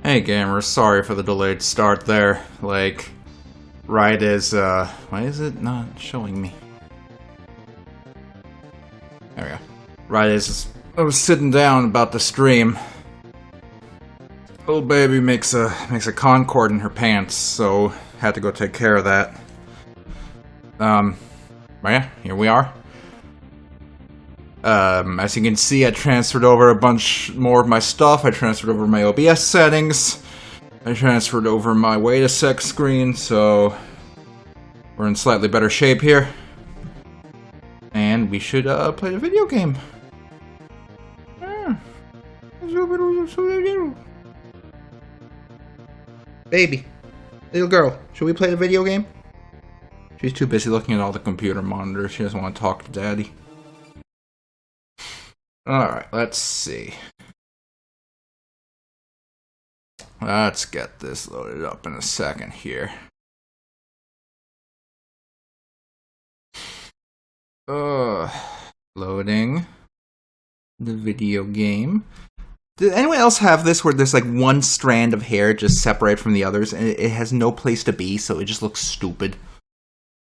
Hey gamers, sorry for the delayed start there. Like, right as, why is it not showing me? There we go. Right as I was sitting down about to stream, little baby makes a concord in her pants, so had to go take care of that. But yeah, here we are. As you can see, I transferred over a bunch more of my stuff. I transferred over my OBS settings. I transferred over my wait a sec screen, so we're in slightly better shape here. And we should play the video game. Baby, little girl, should we play the video game? She's too busy looking at all the computer monitors. She doesn't want to talk to Daddy. Alright, let's see. Let's get this loaded up in a second here. Loading the video game. Did anyone else have this where there's like one strand of hair just separate from the others and it has no place to be, so it just looks stupid?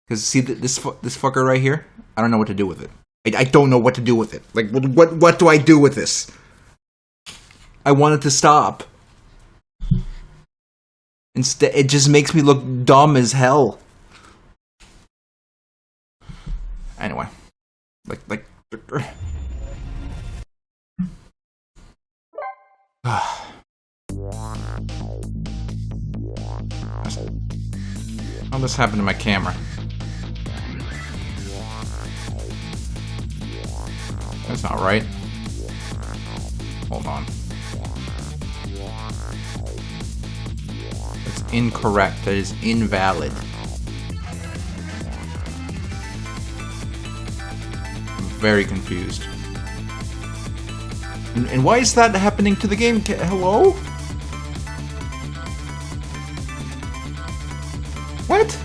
Because see this fucker right here? I don't know what to do with it. I don't know what to do with it. Like, what do I do with this? I want it to stop. Instead, it just makes me look dumb as hell. Anyway. How'd this happen to my camera? That's not right. Hold on. That's incorrect. That is invalid. I'm very confused. And why is that happening to the game? Hello? What?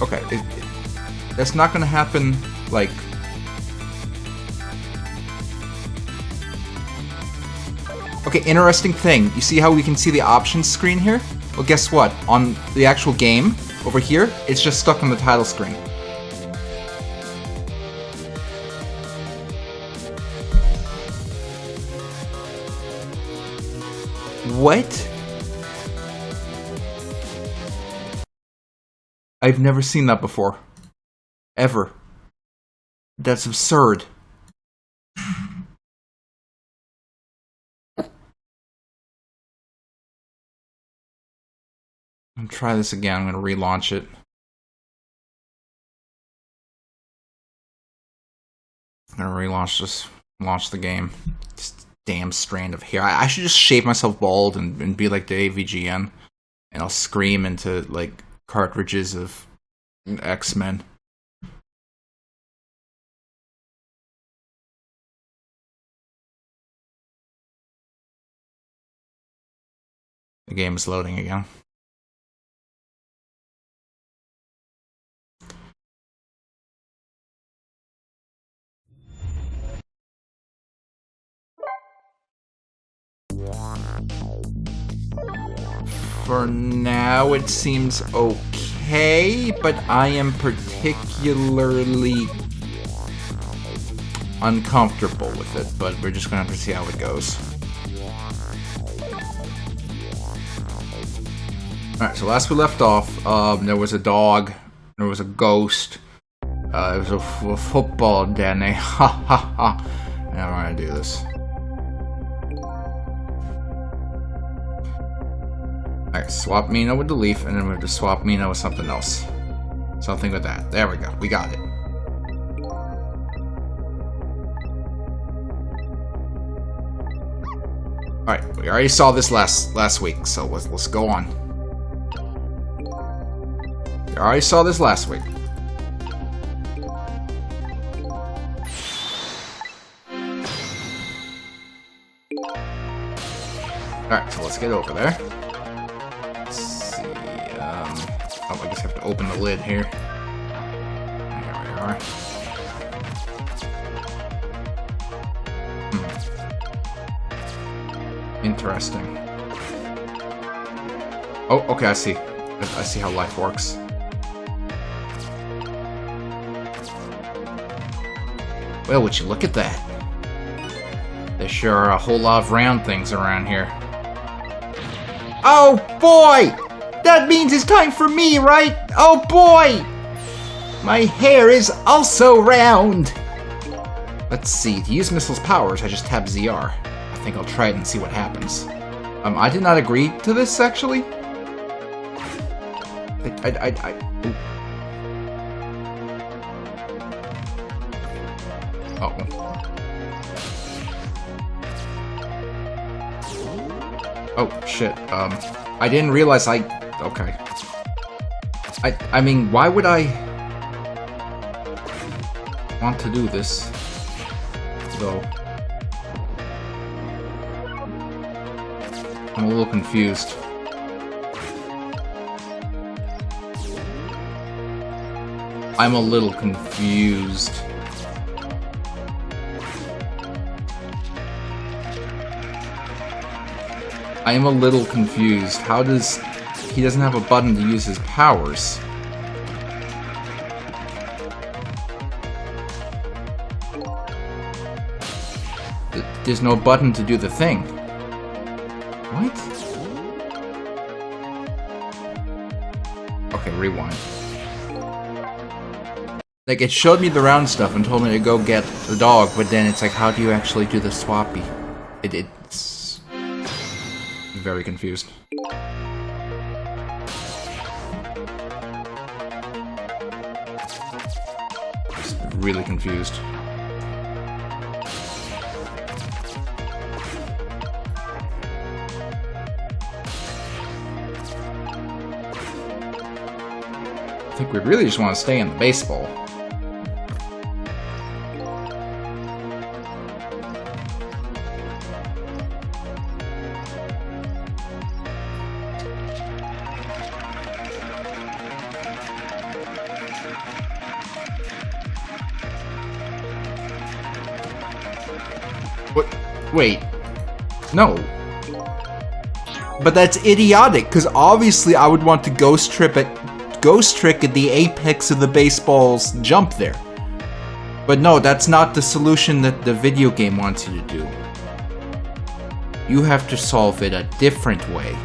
Okay, that's not gonna happen, like... Okay, interesting thing. You see how we can see the options screen here? Well, guess what? On the actual game, over here, it's just stuck on the title screen. What? I've never seen that before. Ever. That's absurd. I'm gonna try this again. I'm gonna relaunch it. I'm gonna relaunch this. Launch the game. This damn strand of hair. I should just shave myself bald and be like the AVGN. And I'll scream into, like, cartridges of X-Men. The game is loading again. For now, it seems okay, but I am particularly uncomfortable with it, but we're just gonna have to see how it goes. Alright, so last we left off, there was a dog, there was a ghost, there was a football, Danny. Ha ha ha. Now we're gonna do this. Alright, swap Mina with the leaf, and then we have to swap Mina with something else. Something with that. There we go. We got it. Alright, we already saw this last week, so let's go on. We already saw this last week. Alright, so let's get over there. Let's see, oh, I guess I have to open the lid here. are. Interesting. Oh, okay, I see. I see how life works. Well, would you look at that? There sure are a whole lot of round things around here. Oh, boy! That means it's time for me, right? Oh, boy! My hair is also round! Let's see. To use Missile's powers, I just tap ZR. I think I'll try it and see what happens. I did not agree to this, actually. Ooh. Oh, shit. I didn't realize okay. I mean, why would I want to do this, though? I'm a little confused. I'm a little confused. I am a little confused. How does... He doesn't have a button to use his powers. There's no button to do the thing. What? Okay, rewind. Like, it showed me the round stuff and told me to go get the dog, but then it's like, how do you actually do the swappy? It's... very confused. Just really confused. I think we really just want to stay in the baseball. What? Wait. No. But that's idiotic, because obviously I would want to ghost trick at the apex of the baseball's jump there. But no, that's not the solution that the video game wants you to do. You have to solve it a different way.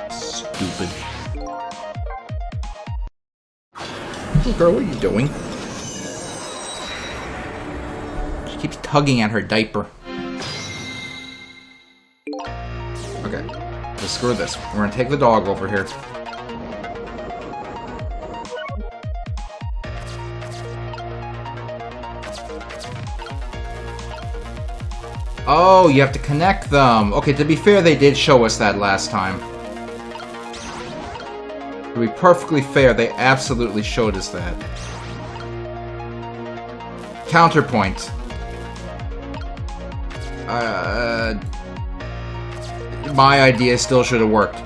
Stupid. Little girl, what are you doing? She keeps tugging at her diaper. Okay. So screw this. We're gonna take the dog over here. Oh, you have to connect them. Okay, to be fair, they did show us that last time. To be perfectly fair, they absolutely showed us that. Counterpoint. My idea still should have worked.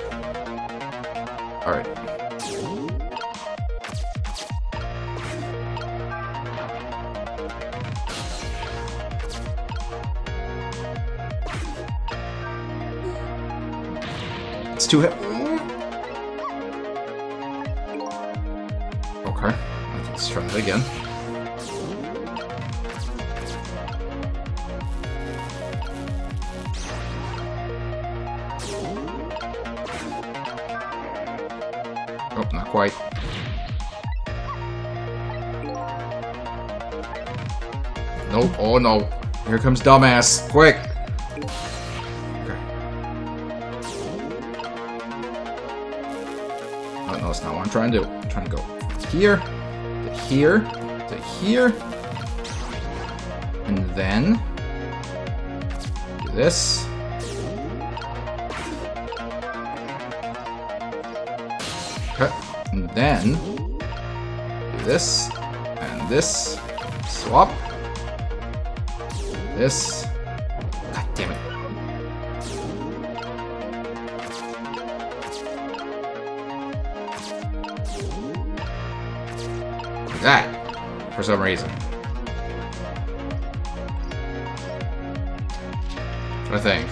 Alright. It's too heavy. Okay. Let's try that again. Oh, not quite. Nope. Oh no. Here comes dumbass. Quick. Okay. Oh, no, that's not what I'm trying to do. I'm trying to go here, to here, to here. And then do this. Okay. And then do this and this. Swap. This. God damn it. that for some reason. I think.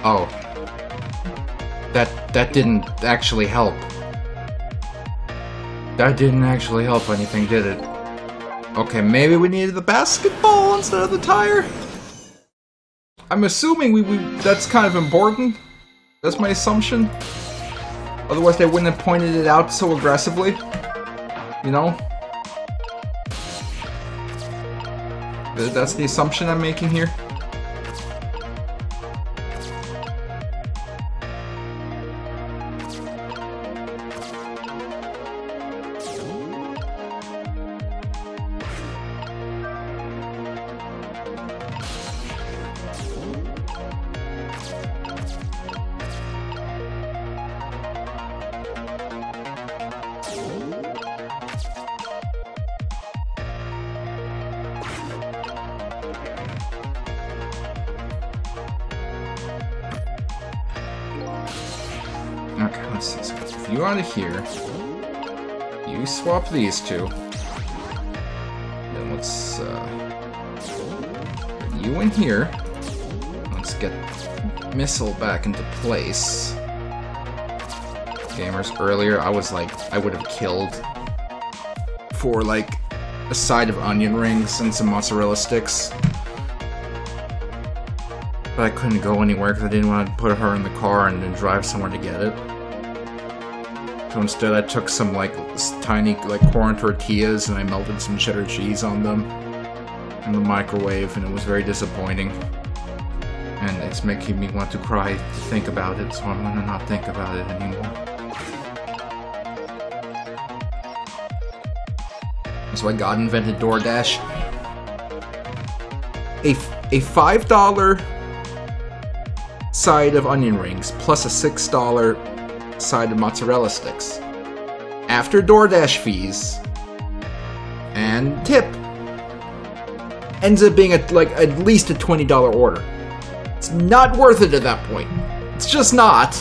Oh. That didn't actually help. That didn't actually help anything, did it? Okay, maybe we needed the basketball instead of the tire? I'm assuming that's kind of important. That's my assumption. Otherwise they wouldn't have pointed it out so aggressively. You know? That's the assumption I'm making here. Okay, let's see. So if you out of here, you swap these two. Then let's get you in here. Let's get missile back into place. Gamers, earlier I was like, I would have killed for like a side of onion rings and some mozzarella sticks. But I couldn't go anywhere because I didn't want to put her in the car and then drive somewhere to get it. So instead I took some like tiny like corn tortillas and I melted some cheddar cheese on them in the microwave, and it was very disappointing. And it's making me want to cry to think about it, so I'm gonna not think about it anymore. That's why God invented DoorDash. A $5 side of onion rings plus a $6 side of mozzarella sticks. After DoorDash fees and tip, ends up being at least a $20 order. It's not worth it at that point. It's just not.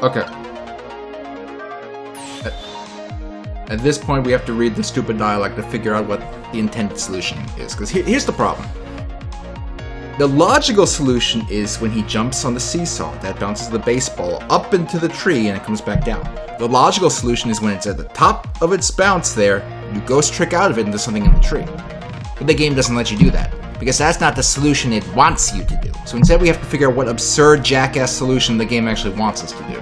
Okay. At this point, we have to read the stupid dialogue to figure out what the intended solution is. Because here's the problem. The logical solution is when he jumps on the seesaw that bounces the baseball up into the tree and it comes back down. The logical solution is when it's at the top of its bounce there, you ghost trick out of it into something in the tree. But the game doesn't let you do that, because that's not the solution it wants you to do. So instead we have to figure out what absurd jackass solution the game actually wants us to do.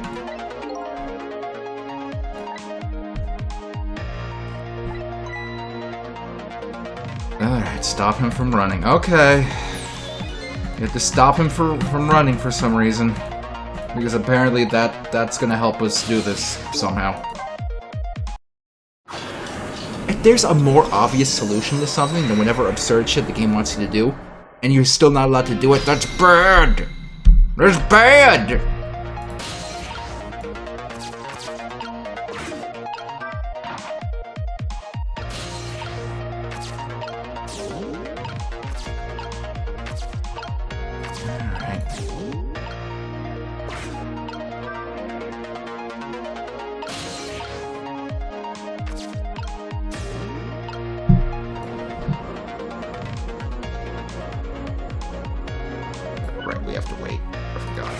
Alright, stop him from running. Okay. You have to stop him from running for some reason. Because apparently that's gonna help us do this somehow. If there's a more obvious solution to something than whatever absurd shit the game wants you to do, and you're still not allowed to do it, that's bad! That's bad! Right, we have to wait. I forgot.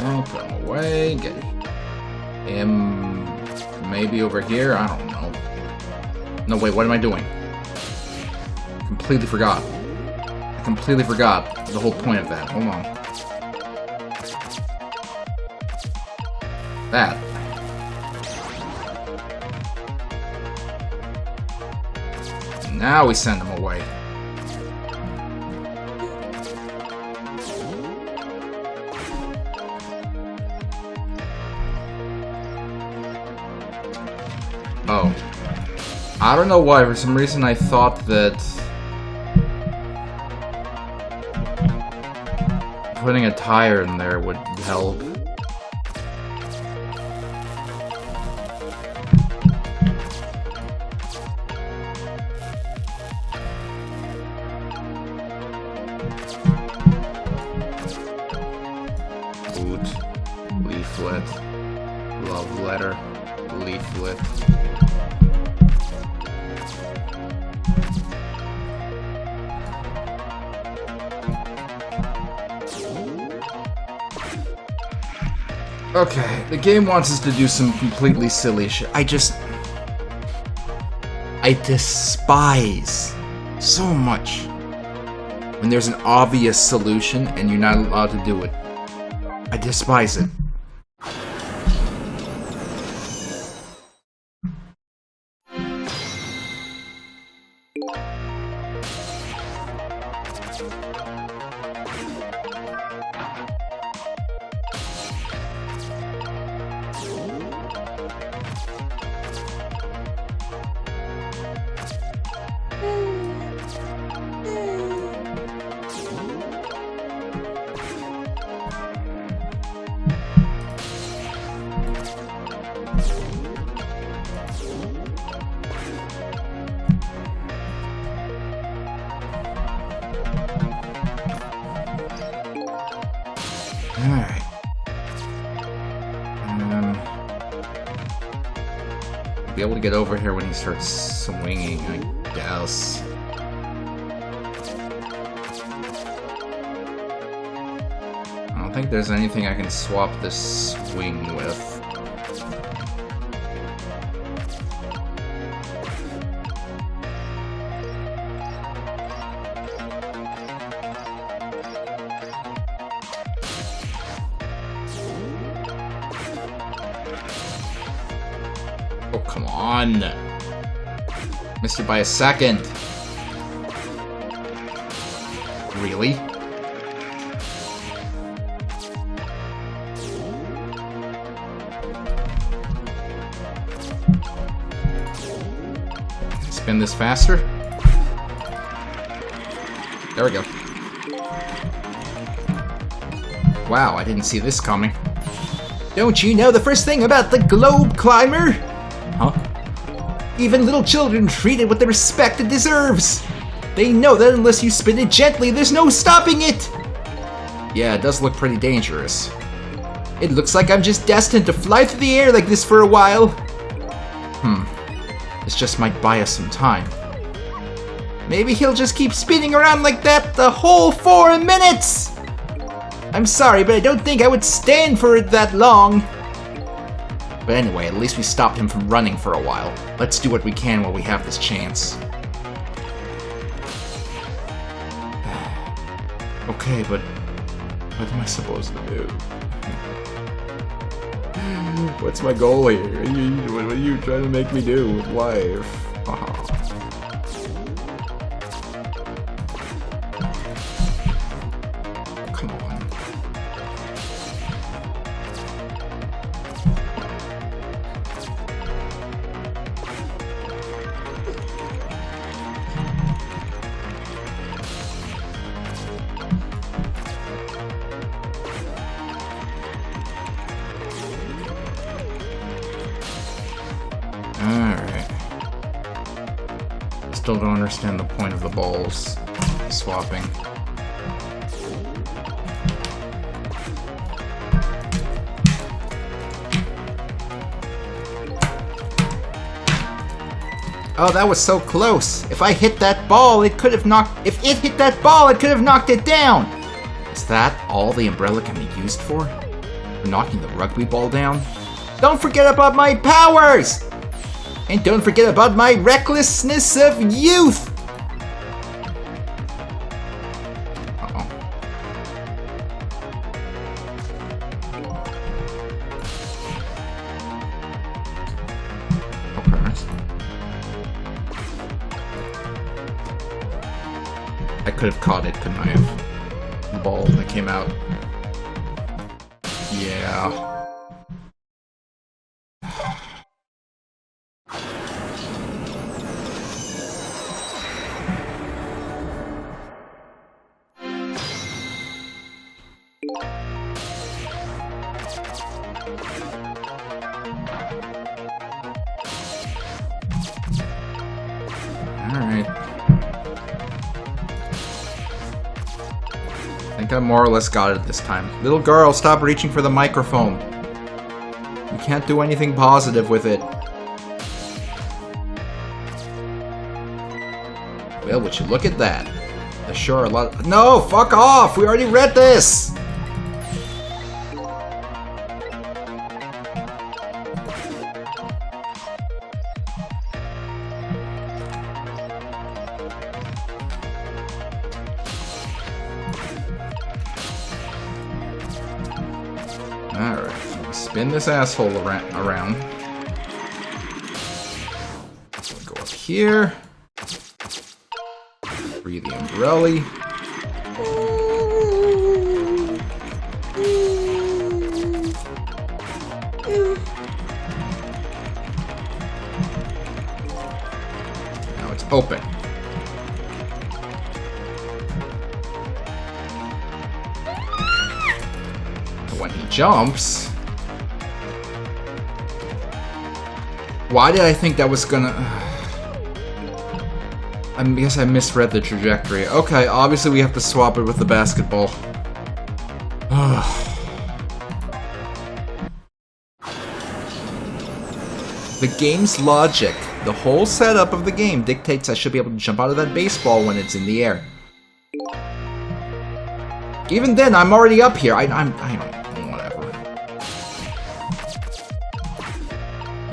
Oh, put him away. Get him maybe over here. I don't know. No, wait, what am I doing? Completely forgot. I completely forgot the whole point of that. Hold on. That. Now we send him away. Oh. I don't know why, for some reason I thought that putting a tire in there would help. Boot, leaflet, love letter, leaflet. Okay, the game wants us to do some completely silly shit. I despise so much when there's an obvious solution and you're not allowed to do it. I despise it. Alright. Be able to get over here when he starts swinging, I guess. I don't think there's anything I can swap this swing with. Oh, come on. Missed it by a second. Really? Spin this faster. There we go. Wow, I didn't see this coming. Don't you know the first thing about the globe climber? Huh? Even little children treat it with the respect it deserves. They know that unless you spin it gently, there's no stopping it. Yeah, it does look pretty dangerous. It looks like I'm just destined to fly through the air like this for a while. This just might buy us some time. Maybe he'll just keep spinning around like that the whole 4 minutes! I'm sorry, but I don't think I would stand for it that long. But anyway, at least we stopped him from running for a while. Let's do what we can while we have this chance. Okay, but what am I supposed to do? What's my goal here? What are you trying to make me do with life? Come on. Alright. Still don't understand the point of the balls swapping. Oh, that was so close. If I hit that ball, it could have knocked... If it hit that ball, it could have knocked it down! Is that all the umbrella can be used for? For knocking the rugby ball down? Don't forget about my powers! And don't forget about my recklessness of youth! Uh-oh. I could have caught it, couldn't I have? The ball that came out. Yeah. Alright. I think I more or less got it this time. Little girl, stop reaching for the microphone. You can't do anything positive with it. Well, would you look at that? There's sure a lot. No, fuck off! We already read this! Alright, spin this asshole around. So we go up here. Free the umbrella. Now it's open. When he jumps... Why did I think that was gonna... I guess I misread the trajectory. Okay, obviously we have to swap it with the basketball. The game's logic, the whole setup of the game dictates I should be able to jump out of that baseball when it's in the air. Even then, I'm already up here. I don't... Whatever.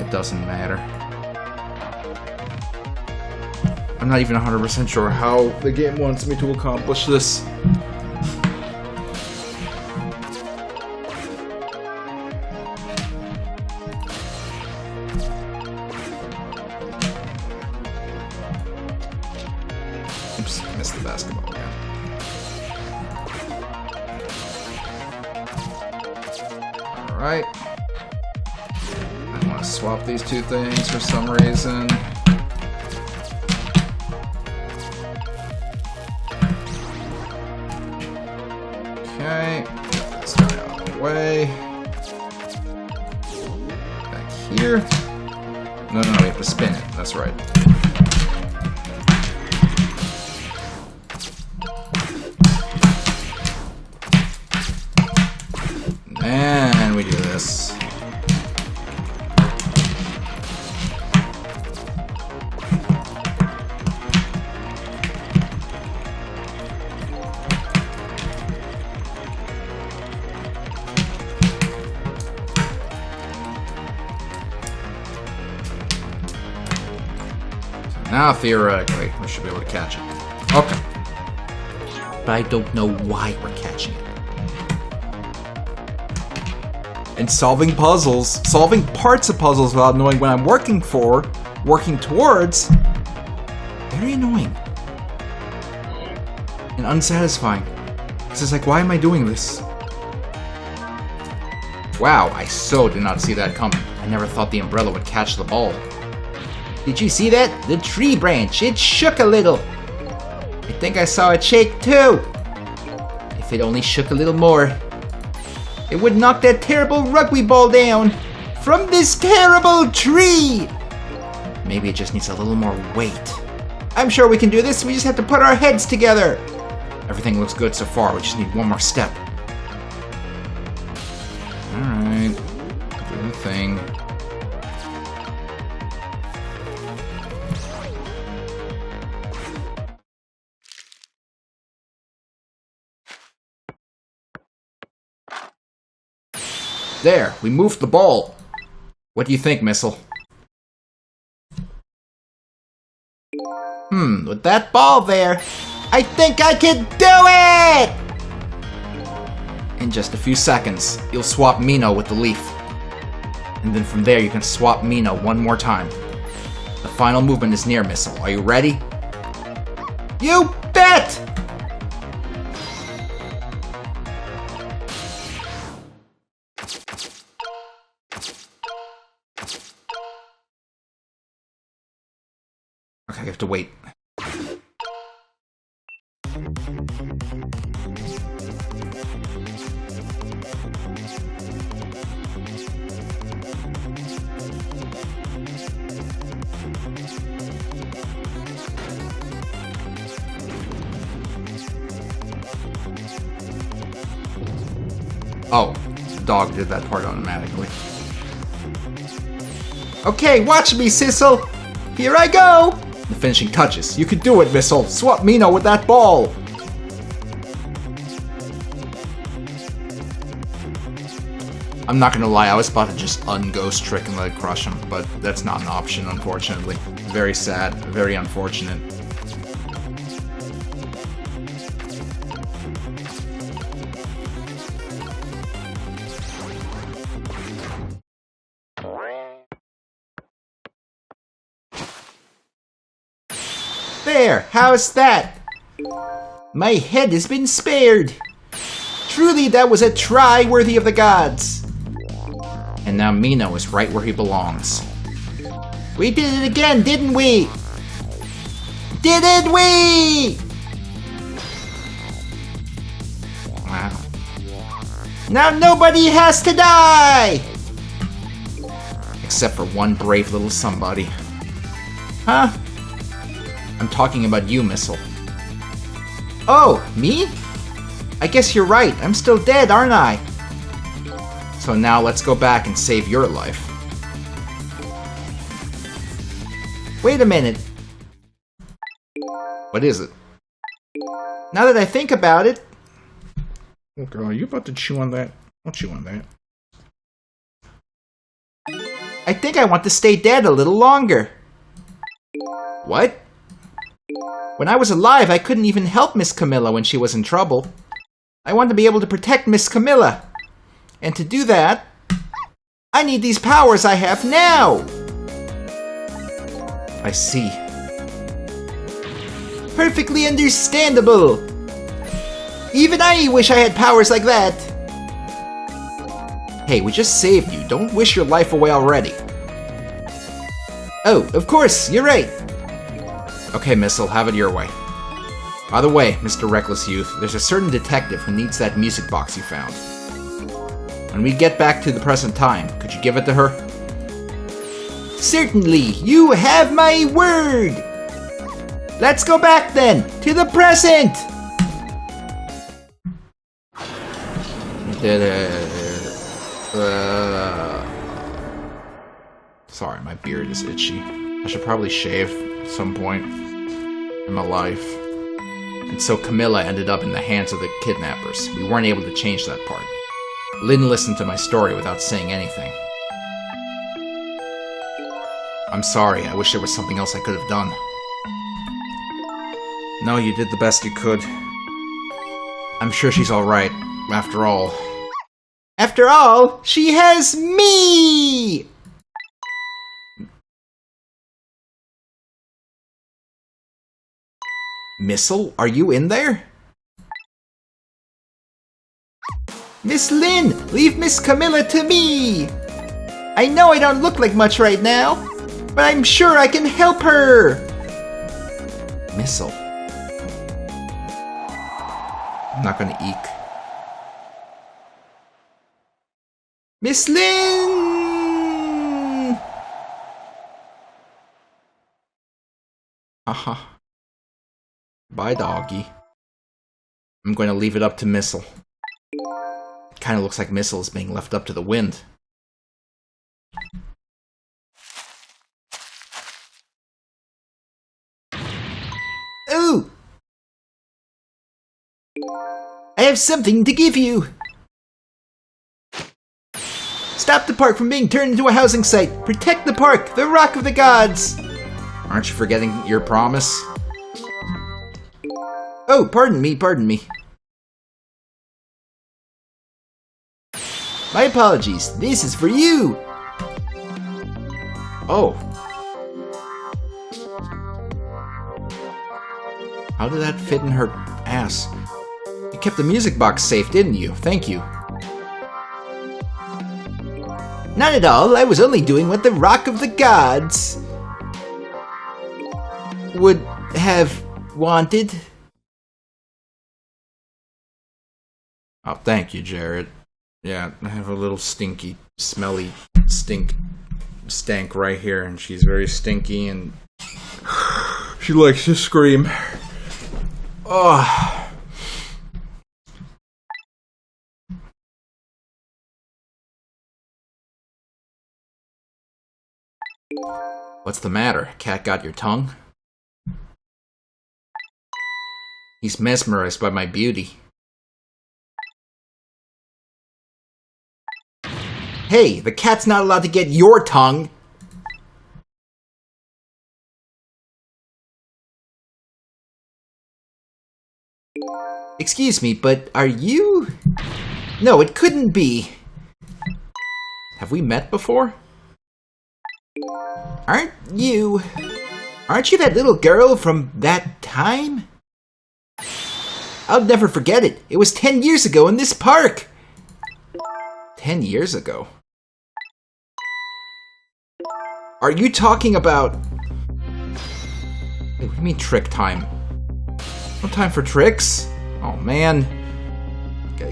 It doesn't matter. I'm not even 100% sure how the game wants me to accomplish this. Oops, missed the basketball again. Alright. I want to swap these two things for some reason. Okay, get this guy out of the way. Back here. No, we have to spin it. That's right. And we do this. Now, theoretically, we should be able to catch it. Okay. But I don't know why we're catching it. And solving puzzles, solving parts of puzzles without knowing what I'm working towards, very annoying. And unsatisfying. Because it's like, why am I doing this? Wow, I so did not see that coming. I never thought the umbrella would catch the ball. Did you see that? The tree branch, it shook a little. I think I saw it shake too. If it only shook a little more, it would knock that terrible rugby ball down from this terrible tree. Maybe it just needs a little more weight. I'm sure we can do this, we just have to put our heads together. Everything looks good so far, we just need one more step. Alright, do the thing. There, we moved the ball. What do you think, Missile? With that ball there, I think I can do it! In just a few seconds, you'll swap Mino with the leaf. And then from there, you can swap Mino one more time. The final movement is near, Missile. Are you ready? You bet! Okay, I have to wait. Oh, the dog did that part automatically. Okay, watch me, Sissel! Here I go! The finishing touches. You could do it, Missile! Swap Mino with that ball! I'm not gonna lie, I was about to just un-ghost trick and let it crush him, but that's not an option, unfortunately. Very sad, very unfortunate. There, how's that? My head has been spared. Truly, that was a try worthy of the gods. And now Mino is right where he belongs. We did it again, didn't we? Didn't we? Wow. Now nobody has to die! Except for one brave little somebody. Huh? I'm talking about you, Missile. Oh, me? I guess you're right. I'm still dead, aren't I? So now let's go back and save your life. Wait a minute. What is it? Now that I think about it... Oh girl, are you about to chew on that? Don't chew on that. I think I want to stay dead a little longer. What? When I was alive, I couldn't even help Miss Camilla when she was in trouble. I want to be able to protect Miss Camilla. And to do that, I need these powers I have now! I see. Perfectly understandable! Even I wish I had powers like that! Hey, we just saved you. Don't wish your life away already. Oh, of course, you're right. Okay, Missile, have it your way. By the way, Mr. Reckless Youth, there's a certain detective who needs that music box you found. When we get back to the present time, could you give it to her? Certainly, you have my word! Let's go back then, to the present! Sorry, my beard is itchy. I should probably shave at some point in my life. And so Camilla ended up in the hands of the kidnappers. We weren't able to change that part. Lynn listened to my story without saying anything. I'm sorry, I wish there was something else I could have done. No, you did the best you could. I'm sure she's alright, after all. After all, she has me! Missile, are you in there? Miss Lynn, leave Miss Camilla to me! I know I don't look like much right now, but I'm sure I can help her! Missile. I'm not gonna eek. Miss Lynn! Haha. Bye, doggy. I'm going to leave it up to Missile. It kind of looks like Missile is being left up to the wind. Ooh! I have something to give you! Stop the park from being turned into a housing site! Protect the park, the Rock of the Gods! Aren't you forgetting your promise? Oh, pardon me, pardon me. My apologies, this is for you! Oh. How did that fit in her ass? You kept the music box safe, didn't you? Thank you. Not at all, I was only doing what the Rock of the Gods would have wanted. Oh, thank you, Jared. Yeah, I have a little stinky, smelly stank right here, and she's very stinky, and she likes to scream. Oh. What's the matter? Cat got your tongue? He's mesmerized by my beauty. Hey, the cat's not allowed to get your tongue! Excuse me, but are you... No, it couldn't be. Have we met before? Aren't you that little girl from that time? I'll never forget it. It was 10 years ago in this park. 10 years ago? Are you talking about... Wait, what do you mean trick time? No time for tricks? Oh man.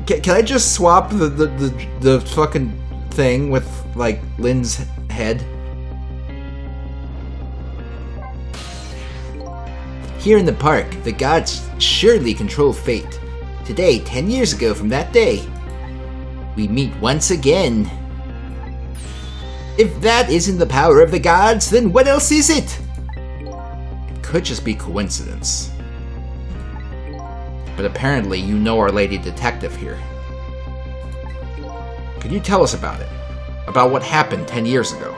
Can I just swap the fucking thing with, like, Lynn's head? Here in the park, the gods surely control fate. Today, 10 years ago from that day, we meet once again. If that isn't the power of the gods, then what else is it? It could just be coincidence. But apparently you know our lady detective here. Could you tell us about it? About what happened 10 years ago?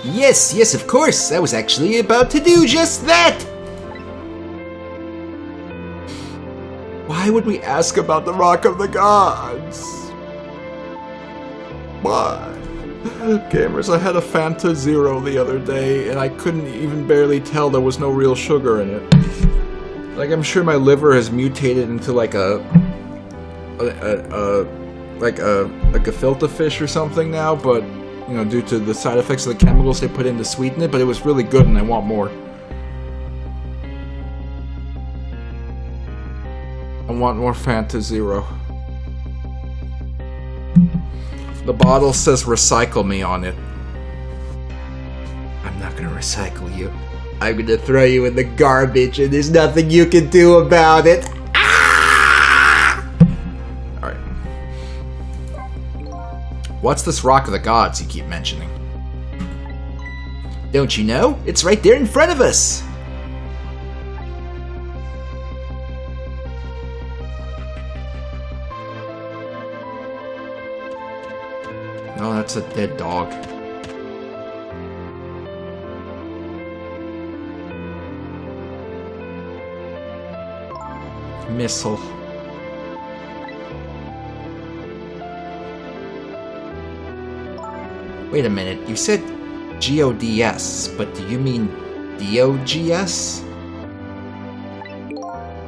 Yes, of course. I was actually about to do just that! Why would we ask about the Rock of the Gods? Why? Gamers, I had a Fanta Zero the other day, and I couldn't even barely tell there was no real sugar in it. Like, I'm sure my liver has mutated into like a gefilte fish or something now, but you know, due to the side effects of the chemicals they put in to sweeten it, but it was really good and I want more. I want more Fanta Zero. The bottle says recycle me on it. I'm not gonna recycle you. I'm gonna throw you in the garbage and there's nothing you can do about it. Ah! Alright. What's this Rock of the Gods you keep mentioning? Don't you know? It's right there in front of us! No, that's a dead dog. Missile. Wait a minute, you said GODS, but do you mean DOGS?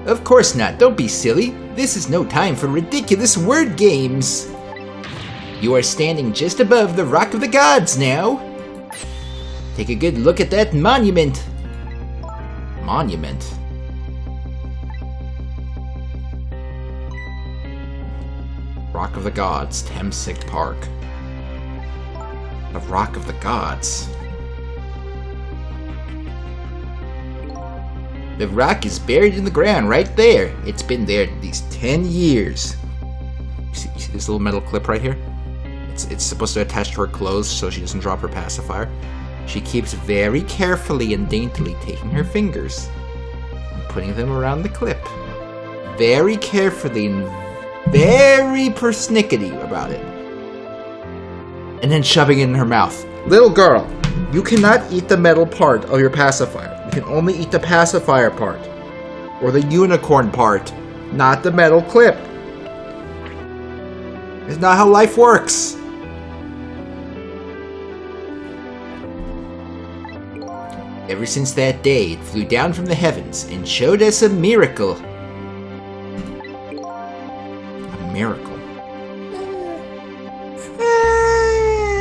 Of course not, don't be silly. This is no time for ridiculous word games. You are standing just above the Rock of the Gods now. Take a good look at that monument. Monument? Rock of the Gods, Thamesig Park. The Rock of the Gods. The rock is buried in the ground right there. It's been there at least 10 years. You see this little metal clip right here? It's supposed to attach to her clothes so she doesn't drop her pacifier. She keeps very carefully and daintily taking her fingers and putting them around the clip. Very carefully and very persnickety about it. And then shoving it in her mouth. Little girl, you cannot eat the metal part of your pacifier. You can only eat the pacifier part. Or the unicorn part, not the metal clip. It's not how life works. Ever since that day, it flew down from the heavens and showed us a miracle. A miracle?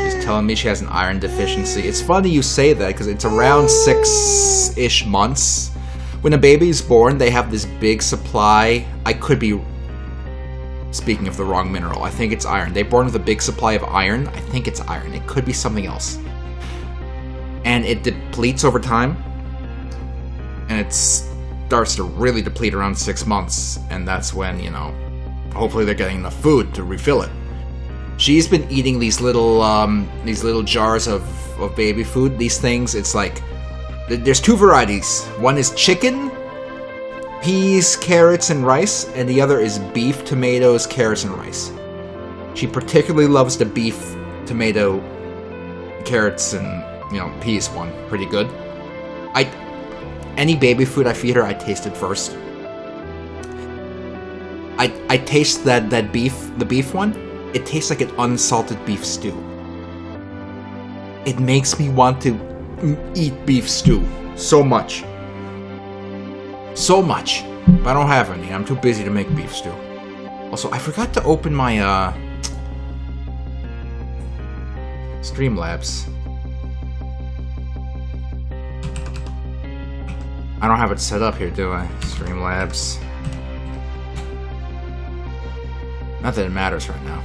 She's telling me she has an iron deficiency. It's funny you say that, because it's around 6-ish months. When a baby's born, they have this big supply. I could be speaking of the wrong mineral. I think it's iron. They're born with a big supply of iron. I think it's iron. It could be something else. And it depletes over time, and it starts to really deplete around 6 months, and that's when, you know, hopefully they're getting enough food to refill it. She's been eating these little jars of of baby food. These things, it's like there's two varieties. One is chicken, peas, carrots, and rice, and the other is beef, tomatoes, carrots, and rice. She particularly loves the beef, tomato, carrots, and peas one. Pretty good. Any baby food I feed her, I taste it first. I taste that beef, the beef one. It tastes like an unsalted beef stew. It makes me want to eat beef stew so much. So much. But I don't have any. I'm too busy to make beef stew. Also, I forgot to open my Streamlabs. I don't have it set up here, do I? Streamlabs. Not that it matters right now,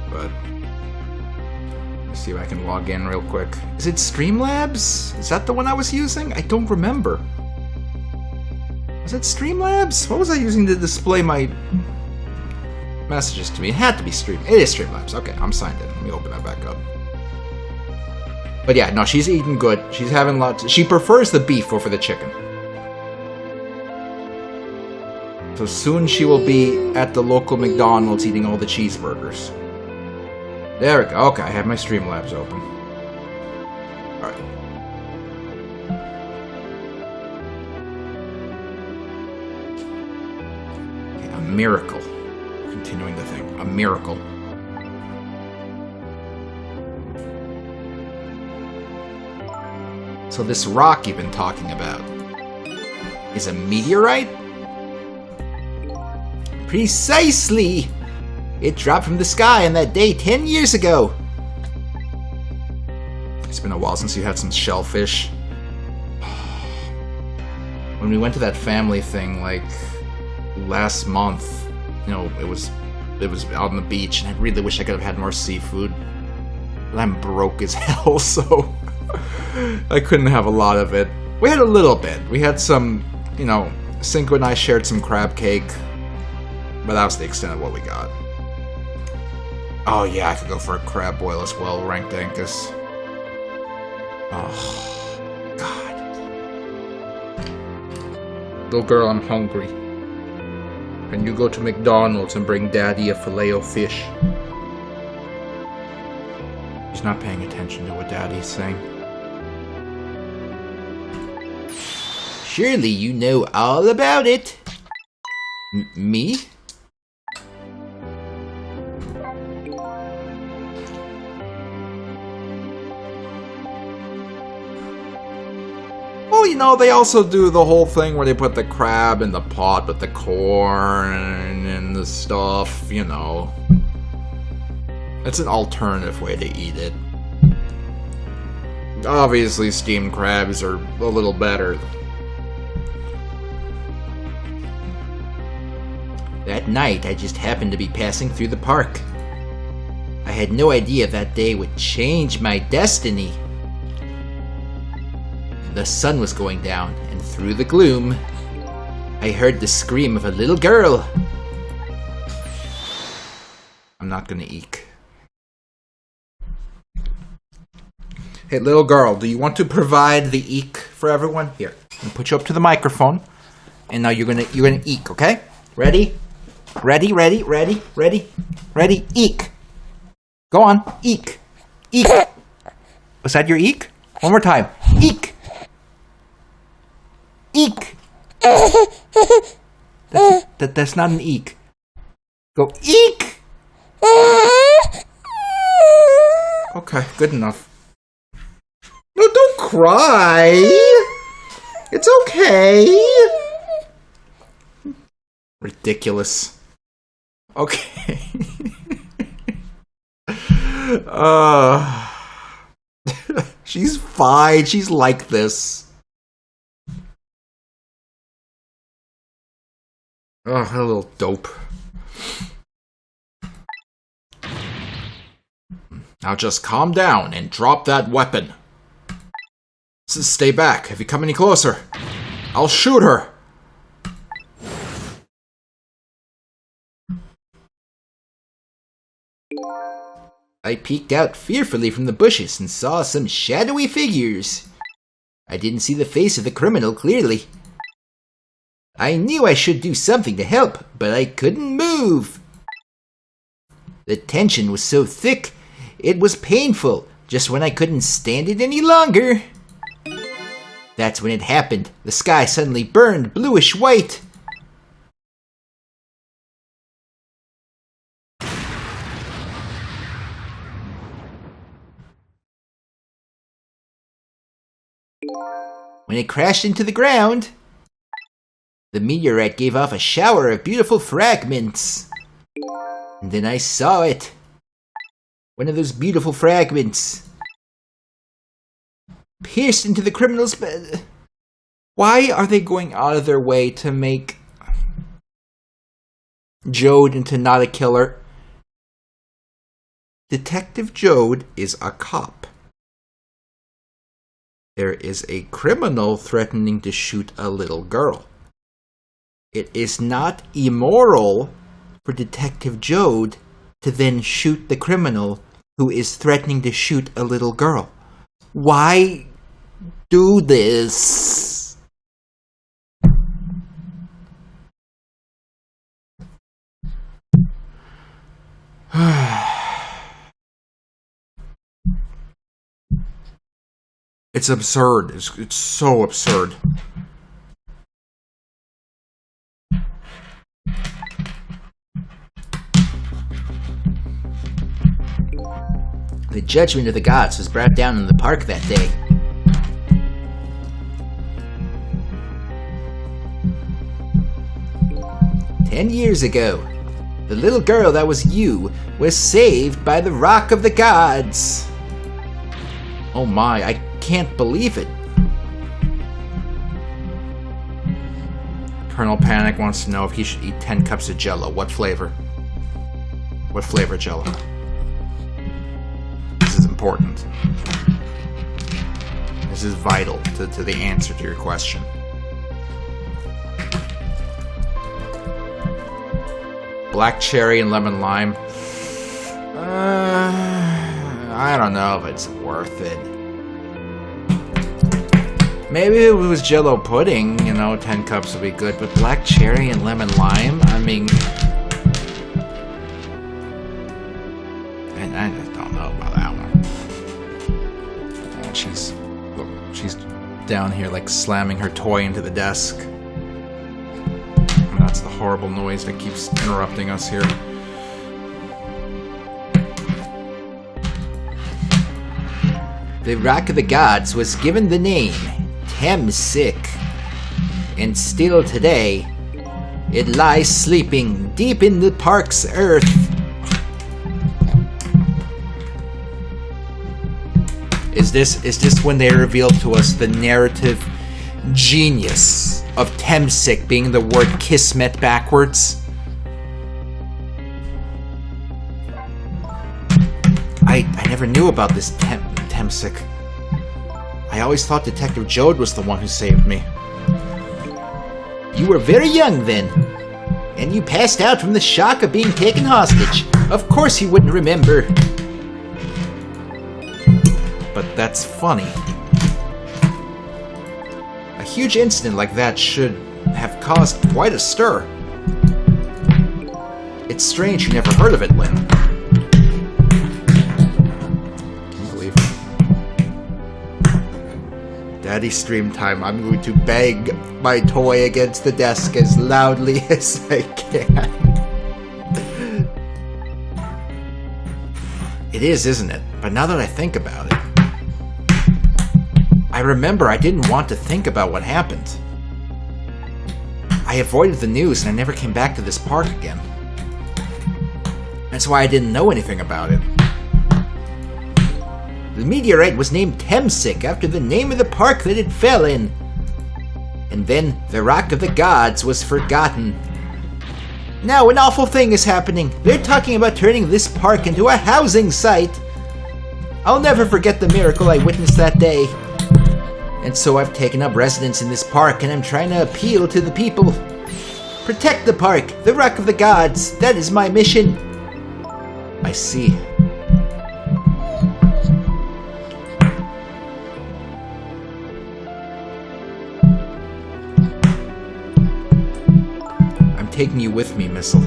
but let's see if I can log in real quick. Is it Streamlabs? Is that the one I was using? I don't remember. Was it Streamlabs? What was I using to display my messages to me? It had to be Stream. It is Streamlabs. Okay, I'm signed in. Let me open that back up. But yeah, no, she's eating good. She's having lots. She prefers the beef over the chicken. So soon she will be at the local McDonald's eating all the cheeseburgers. There we go. Okay, I have my Streamlabs open. Alright. Okay, a miracle. Continuing the thing. A miracle. So this rock you've been talking about is a meteorite? Precisely! It dropped from the sky on that day 10 years ago. It's been a while since you had some shellfish. When we went to that family thing, like, last month, it was out on the beach, and I really wish I could have had more seafood. But I'm broke as hell, so I couldn't have a lot of it. We had a little bit. We had some, Cinco and I shared some crab cake. But that was the extent of what we got. Oh yeah, I could go for a crab boil as well, ranked Angus. Oh, God. Little girl, I'm hungry. Can you go to McDonald's and bring Daddy a filet-o-fish? He's not paying attention to what Daddy's saying. Surely you know all about it. Me? Well, they also do the whole thing where they put the crab in the pot with the corn and the stuff, It's an alternative way to eat it. Obviously, steamed crabs are a little better. That night, I just happened to be passing through the park. I had no idea that day would change my destiny. The sun was going down, and through the gloom, I heard the scream of a little girl. I'm not gonna eek. Hey, little girl, do you want to provide the eek for everyone? Here, I'm gonna put you up to the microphone, and now you're gonna eek, okay? Ready? Ready, ready, ready, ready, ready, eek. Go on, eek. Eek. Was that your eek? One more time. Eek. Eek. That's not an eek. Go eek. Okay, good enough. No, don't cry. It's okay. Ridiculous. Okay. She's fine. She's like this. Oh, a little dope. Now just calm down and drop that weapon. Stay back. If you come any closer, I'll shoot her. I peeked out fearfully from the bushes and saw some shadowy figures. I didn't see the face of the criminal clearly. I knew I should do something to help, but I couldn't move. The tension was so thick, it was painful, just when I couldn't stand it any longer. That's when it happened. The sky suddenly burned bluish white. When it crashed into the ground, the meteorite gave off a shower of beautiful fragments. And then I saw it. One of those beautiful fragments pierced into the criminal's bed. Why are they going out of their way to make Jode into not a killer? Detective Jode is a cop. There is a criminal threatening to shoot a little girl. It is not immoral for Detective Jode to then shoot the criminal who is threatening to shoot a little girl. Why do this? It's absurd. It's so absurd. The judgment of the gods was brought down in the park that day. "10 years ago, the little girl that was you was saved by the rock of the gods." Oh my, I can't believe it. Colonel Panic wants to know if he should eat 10 cups of Jell-O. What flavor? What flavor Jell-O? This is important. This is vital to the answer to your question. Black cherry and lemon lime. I don't know if it's worth it. Maybe if it was Jell-O pudding, 10 cups would be good, but black cherry and lemon lime? I mean... And I just don't know about that one. And she's down here, like, slamming her toy into the desk. And that's the horrible noise that keeps interrupting us here. The Rock of the Gods was given the name Temsic, and still today, it lies sleeping deep in the park's earth. Is this when they revealed to us the narrative genius of Temsic being the word Kismet backwards? I never knew about this Temsic. I always thought Detective Jode was the one who saved me. You were very young then, and you passed out from the shock of being taken hostage. Of course you wouldn't remember. But that's funny. A huge incident like that should have caused quite a stir. It's strange you never heard of it, Lynn. Daddy stream time. I'm going to bang my toy against the desk as loudly as I can. It is, isn't it? But now that I think about it, I remember I didn't want to think about what happened. I avoided the news and I never came back to this park again. That's why I didn't know anything about it. The meteorite was named Temsic after the name of the park that it fell in. And then the Rock of the Gods was forgotten. Now an awful thing is happening. They're talking about turning this park into a housing site. I'll never forget the miracle I witnessed that day. And so I've taken up residence in this park and I'm trying to appeal to the people. Protect the park, the Rock of the Gods. That is my mission. I see. taking you with me, Missile.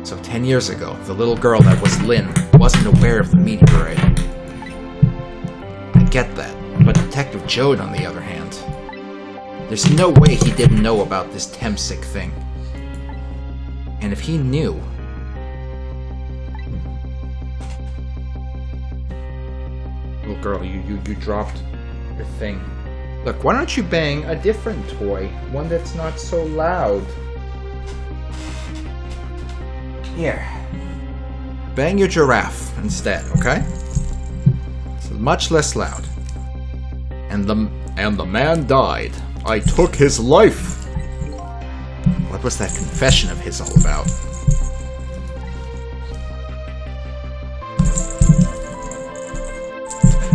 So 10 years ago, the little girl that was Lynn wasn't aware of the meteorite. I get that, but Detective Jode, on the other hand, there's no way he didn't know about this Temsic thing. And if he knew... Little girl, you dropped your thing. Look, why don't you bang a different toy? One that's not so loud. Here. Bang your giraffe instead, okay? It's much less loud. And the man died. I took his life. What was that confession of his all about?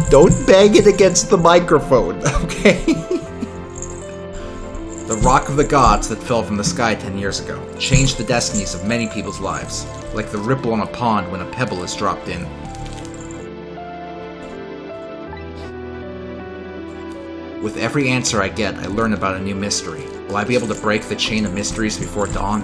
Don't bang it against the microphone, okay? The rock of the gods that fell from the sky 10 years ago changed the destinies of many people's lives, like the ripple on a pond when a pebble is dropped in. With every answer I get, I learn about a new mystery. Will I be able to break the chain of mysteries before dawn?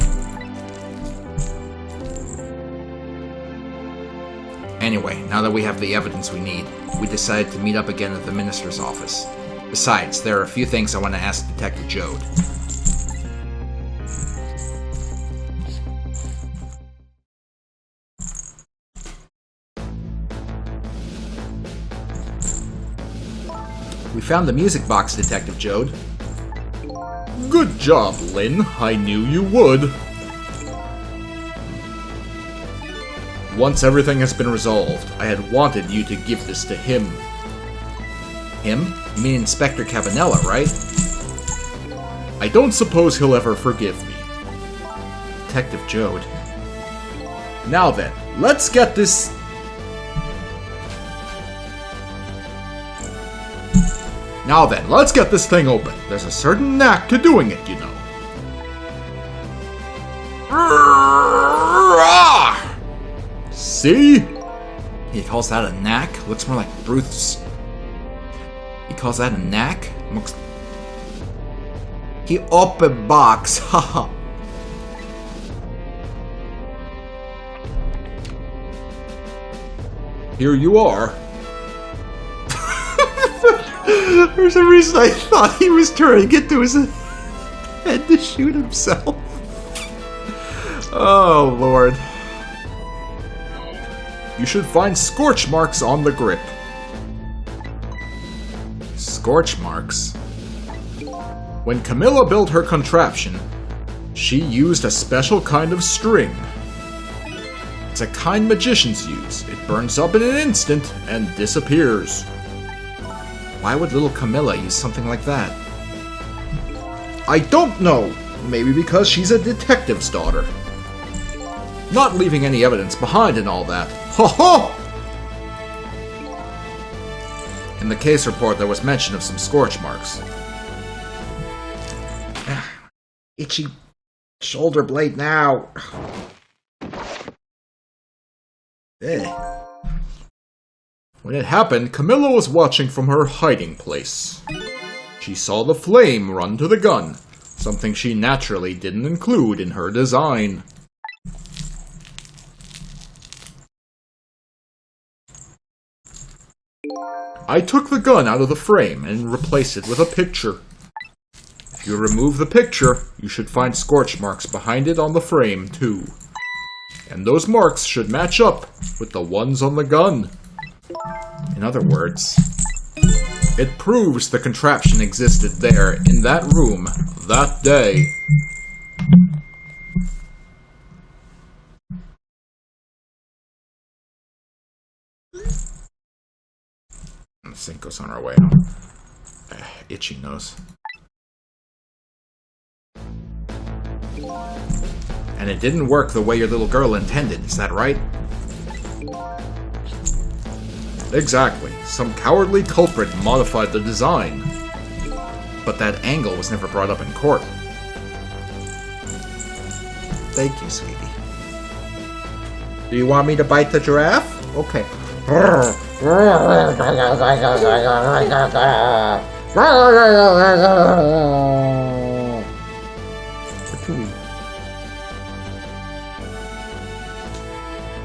Anyway, now that we have the evidence we need, we decided to meet up again at the minister's office. Besides, there are a few things I want to ask Detective Jode. We found the music box, Detective Jode. Good job, Lynn. I knew you would. Once everything has been resolved, I had wanted you to give this to him. Him? You mean Inspector Cabanella, right? I don't suppose he'll ever forgive me. Detective Jode. Now then, let's get this... Now then, let's get this thing open. There's a certain knack to doing it, you know. See? He calls that a knack? Looks more like Bruce. He calls that a knack? Looks... He open box, haha. Here you are. For some reason I thought he was turning it to his head to shoot himself. Oh, Lord. You should find scorch marks on the grip. Scorch marks? When Camilla built her contraption, she used a special kind of string. It's a kind magicians use. It burns up in an instant and disappears. Why would little Camilla use something like that? I don't know. Maybe because she's a detective's daughter. Not leaving any evidence behind and all that. Ho ho! In the case report, there was mention of some scorch marks. Itchy shoulder blade now. When it happened, Camilla was watching from her hiding place. She saw the flame run to the gun, something she naturally didn't include in her design. I took the gun out of the frame and replaced it with a picture. If you remove the picture, you should find scorch marks behind it on the frame, too. And those marks should match up with the ones on the gun. In other words, it proves the contraption existed there, in that room, that day. Cinco's on our way. Itchy nose. And it didn't work the way your little girl intended, is that right? Exactly. Some cowardly culprit modified the design. But that angle was never brought up in court. Thank you, sweetie. Do you want me to bite the giraffe? Okay. What do we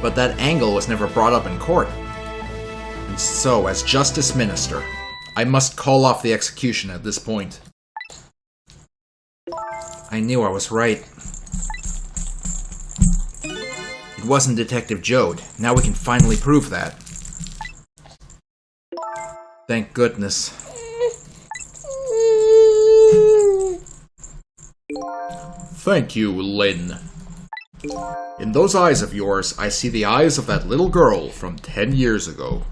But that angle was never brought up in court. And so, as Justice Minister, I must call off the execution at this point. I knew I was right. It wasn't Detective Jode. Now we can finally prove that. Thank goodness. Thank you, Lynn. In those eyes of yours, I see the eyes of that little girl from 10 years ago.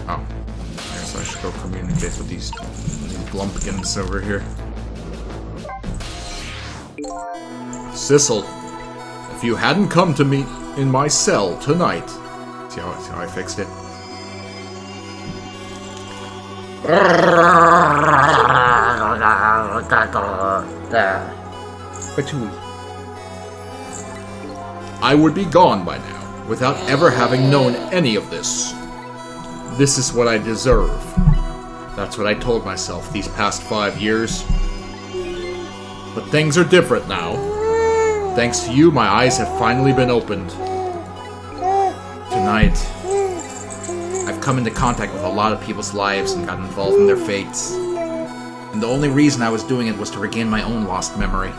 Oh. I guess I should go communicate with these blumpkins over here. Sissel, if you hadn't come to me in my cell tonight... See how I fixed it? I would be gone by now, without ever having known any of this. This is what I deserve. That's what I told myself these past 5 years. But things are different now. Thanks to you, my eyes have finally been opened. Tonight, I've come into contact with a lot of people's lives and got involved in their fates. And the only reason I was doing it was to regain my own lost memory.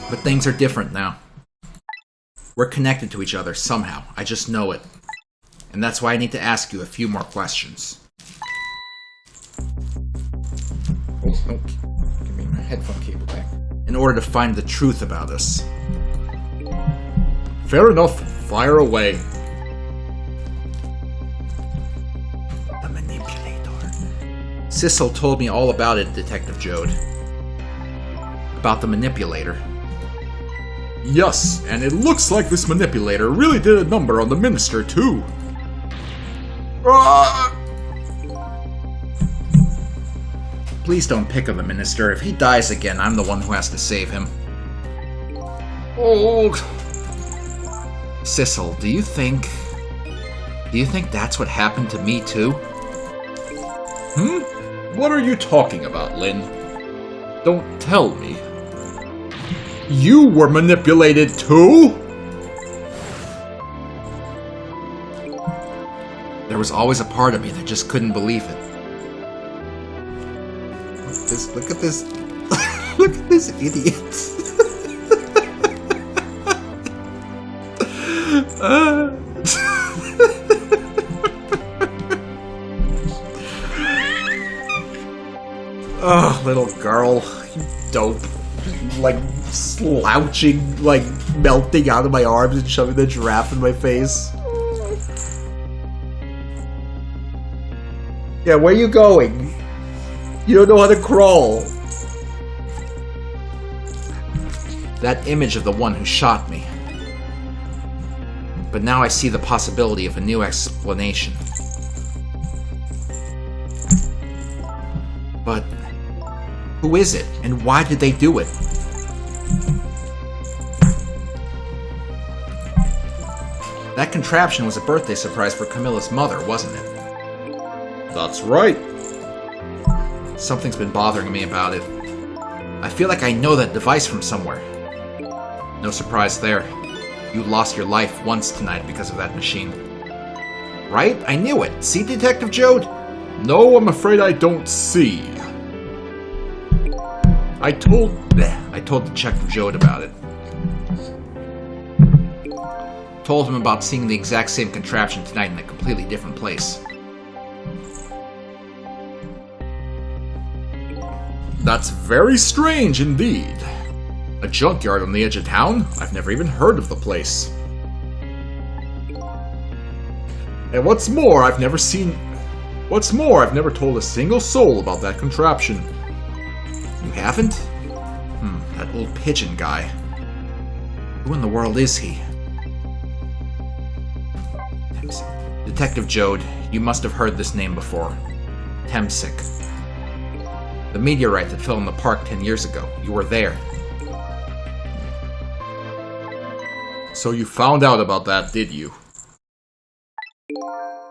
But things are different now. We're connected to each other somehow. I just know it. And that's why I need to ask you a few more questions. Oh, give me my headphone cable back. In order to find the truth about us. Fair enough. Fire away. The manipulator. Sissel told me all about it, Detective Jode. About the manipulator. Yes, and it looks like this manipulator really did a number on the minister, too. Please don't pick on the minister. If he dies again, I'm the one who has to save him. Oh. Sissel, do you think that's what happened to me, too? What are you talking about, Lynn? Don't tell me. You were manipulated, too? There was always a part of me that just couldn't believe it. Look at this. Look at this idiot. Oh, little girl, you dope. Like, slouching, like, melting out of my arms and shoving the giraffe in my face. Yeah, where are you going? You don't know how to crawl. That image of the one who shot me. But now I see the possibility of a new explanation. But who is it, and why did they do it? That contraption was a birthday surprise for Camilla's mother, wasn't it? That's right. Something's been bothering me about it. I feel like I know that device from somewhere. No surprise there. You lost your life once tonight because of that machine. Right? I knew it. See, Detective Jode? No, I'm afraid I don't see. I told Detective Jode about it. Told him about seeing the exact same contraption tonight in a completely different place. That's very strange indeed. A junkyard on the edge of town? I've never even heard of the place. And what's more, I've never told a single soul about that contraption. You haven't? That old pigeon guy. Who in the world is he? Detective Jode, you must have heard this name before. Temsic. The meteorite that fell in the park 10 years ago. You were there. So you found out about that, did you?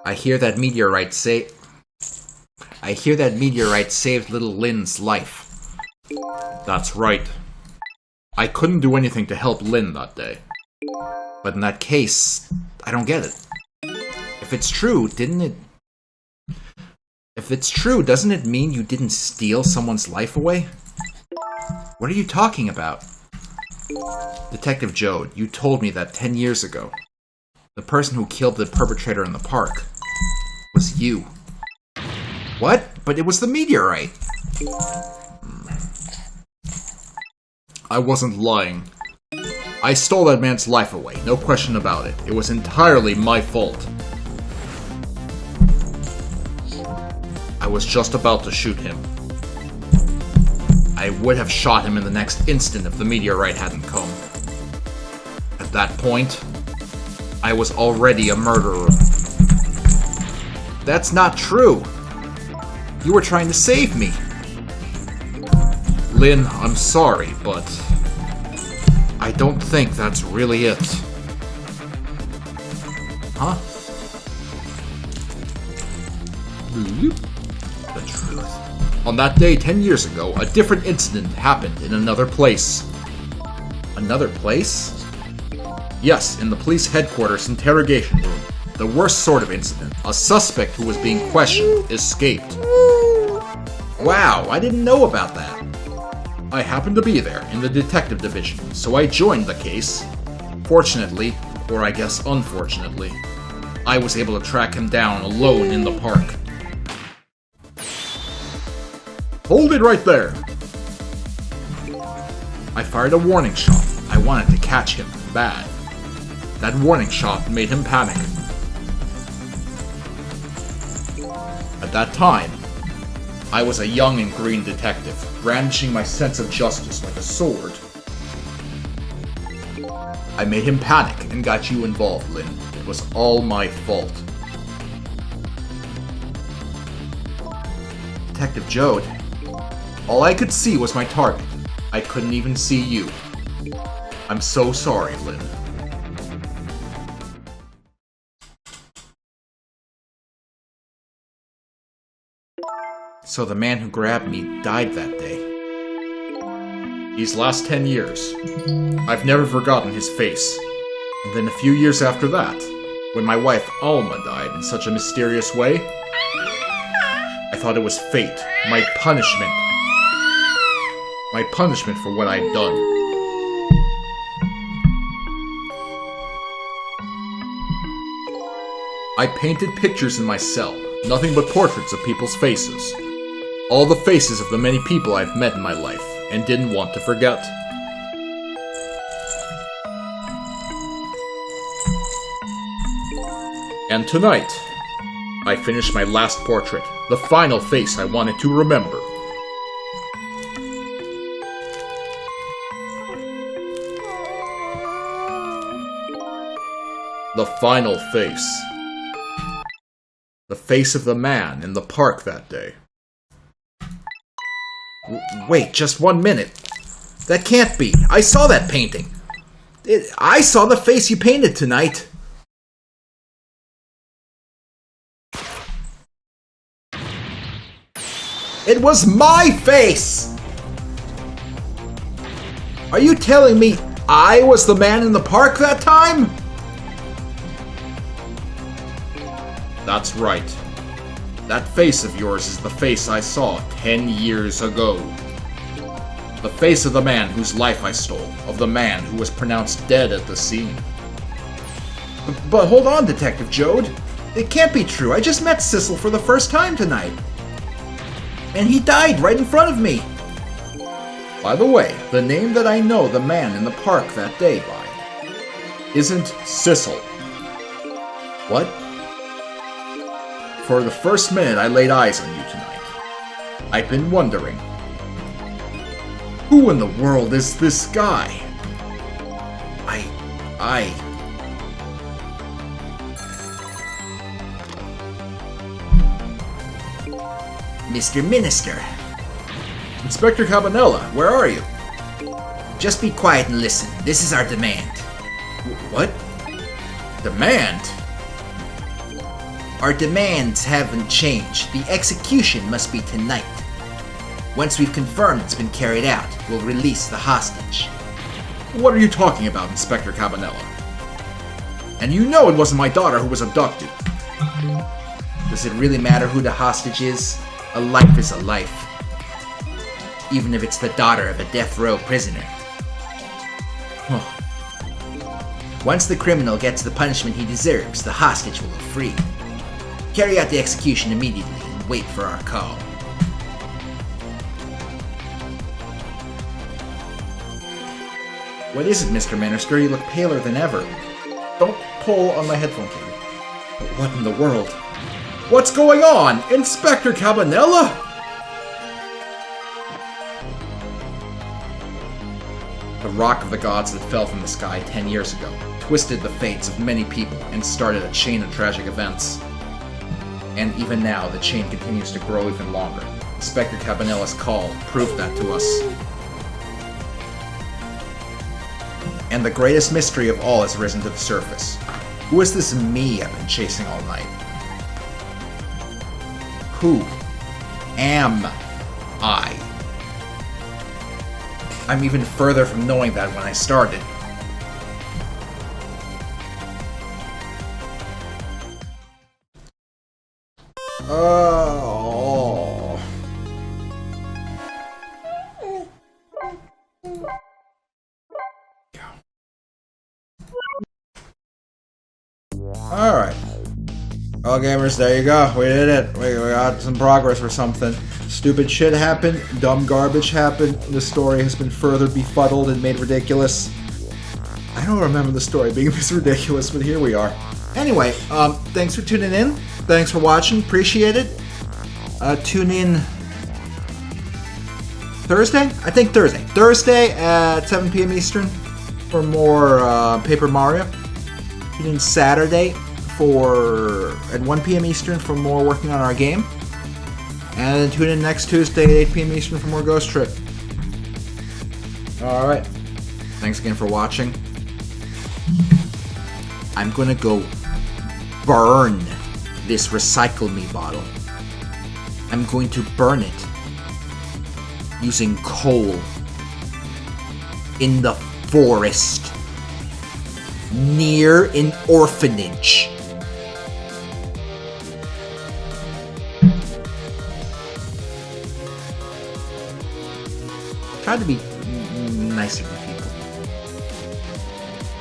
I hear that meteorite saved little Lynn's life. That's right. I couldn't do anything to help Lynn that day. But in that case, I don't get it. If it's true, doesn't it mean you didn't steal someone's life away? What are you talking about? Detective Joad, you told me that 10 years ago. The person who killed the perpetrator in the park was you. What? But it was the meteorite. I wasn't lying. I stole that man's life away, no question about it. It was entirely my fault. I was just about to shoot him. I would have shot him in the next instant if the meteorite hadn't come. At that point, I was already a murderer. That's not true. You were trying to save me. Lynn, I'm sorry, but I don't think that's really it. Huh? The truth. On that day 10 years ago, a different incident happened in another place. Another place? Yes, in the police headquarters interrogation room. The worst sort of incident. A suspect who was being questioned escaped. Wow, I didn't know about that. I happened to be there, in the detective division, so I joined the case. Fortunately, or I guess unfortunately, I was able to track him down alone in the park. Hold it right there! I fired a warning shot. I wanted to catch him, bad. That warning shot made him panic. At that time, I was a young and green detective, brandishing my sense of justice like a sword. I made him panic and got you involved, Lynn. It was all my fault. Detective Joad, all I could see was my target. I couldn't even see you. I'm so sorry, Lynn. So the man who grabbed me died that day. These last 10 years, I've never forgotten his face. And then a few years after that, when my wife Alma died in such a mysterious way, I thought it was fate, my punishment. My punishment for what I'd done. I painted pictures in my cell, nothing but portraits of people's faces. All the faces of the many people I've met in my life, and didn't want to forget. And tonight, I finished my last portrait, the final face I wanted to remember. The final face. The face of the man in the park that day. Wait, just 1 minute. That can't be. I saw that painting. I saw the face you painted tonight. It was my face! Are you telling me I was the man in the park that time? That's right. That face of yours is the face I saw 10 years ago. The face of the man whose life I stole, of the man who was pronounced dead at the scene. But hold on, Detective Joad. It can't be true. I just met Sissel for the first time tonight. And he died right in front of me. By the way, the name that I know the man in the park that day by isn't Sissel. What? For the first minute I laid eyes on you tonight, I've been wondering, who in the world is this guy? Mr. Minister. Inspector Cabanella, where are you? Just be quiet and listen. This is our demand. What? Demand? Our demands haven't changed. The execution must be tonight. Once we've confirmed it's been carried out, we'll release the hostage. What are you talking about, Inspector Cabanela? And you know it wasn't my daughter who was abducted. Does it really matter who the hostage is? A life is a life. Even if it's the daughter of a death row prisoner. Once the criminal gets the punishment he deserves, the hostage will be free. Carry out the execution immediately and wait for our call. What is it, Mr. Minister? You look paler than ever. Don't pull on my headphone cable. But what in the world? What's going on? Inspector Cabanela? The rock of the gods that fell from the sky 10 years ago twisted the fates of many people and started a chain of tragic events. And even now, the chain continues to grow even longer. Inspector Cabanela's call proved that to us. And the greatest mystery of all has risen to the surface. Who is this me I've been chasing all night? Who am I? I'm even further from knowing that when I started. Oh. Alright. Well, gamers, there you go. We did it. We got some progress or something. Stupid shit happened. Dumb garbage happened. The story has been further befuddled and made ridiculous. I don't remember the story being this ridiculous, but here we are. Anyway, thanks for tuning in. Thanks for watching. Appreciate it. Tune in Thursday? I think Thursday. Thursday at 7 p.m. Eastern for more Paper Mario. Tune in Saturday at 1 p.m. Eastern for more working on our game. And then tune in next Tuesday at 8 p.m. Eastern for more Ghost Trick. Alright. Thanks again for watching. I'm gonna go burn this Recycle Me bottle. I'm going to burn it using coal in the forest near an orphanage. Try to be nicer.